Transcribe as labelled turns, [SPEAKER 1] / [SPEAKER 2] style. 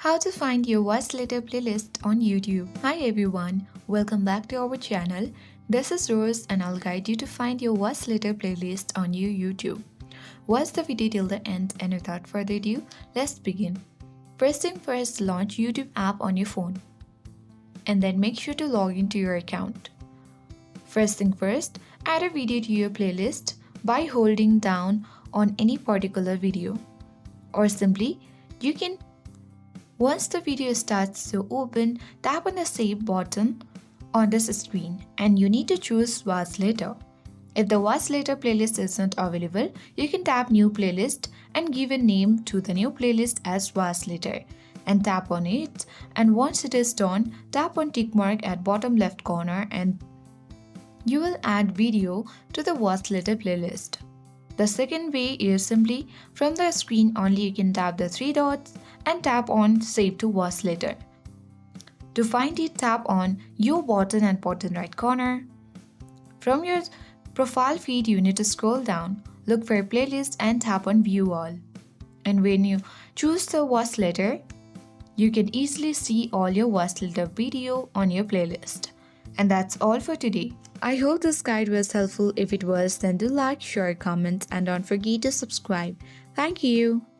[SPEAKER 1] How to find your voice letter playlist on YouTube. Hi everyone, welcome back to our channel. This is Rose and I'll guide you to find your voice letter playlist on your YouTube. Watch the video till the end and without further ado, let's begin. First thing first, launch YouTube app on your phone and then make sure to log into your account. First thing first, add a video to your playlist by holding down on any particular video, or simply you can. Once the video starts to open, tap on the save button on this screen and you need to choose Watch Later. If the Watch Later playlist isn't available, you can tap New Playlist and give a name to the new playlist as Watch Later and tap on it, and once it is done, tap on tick mark at bottom left corner and you will add video to the Watch Later playlist. The second way is simply from the screen only you can tap the three dots and tap on Save to Watch Later. To find it, tap on Your button at bottom right corner. From your profile feed, you need to scroll down, look for a playlist and tap on View All. And when you choose the Watch Later, you can easily see all your Watch Later video on your playlist. And that's all for today. I hope this guide was helpful. If it was, then do like, share, comment and don't forget to subscribe. Thank you.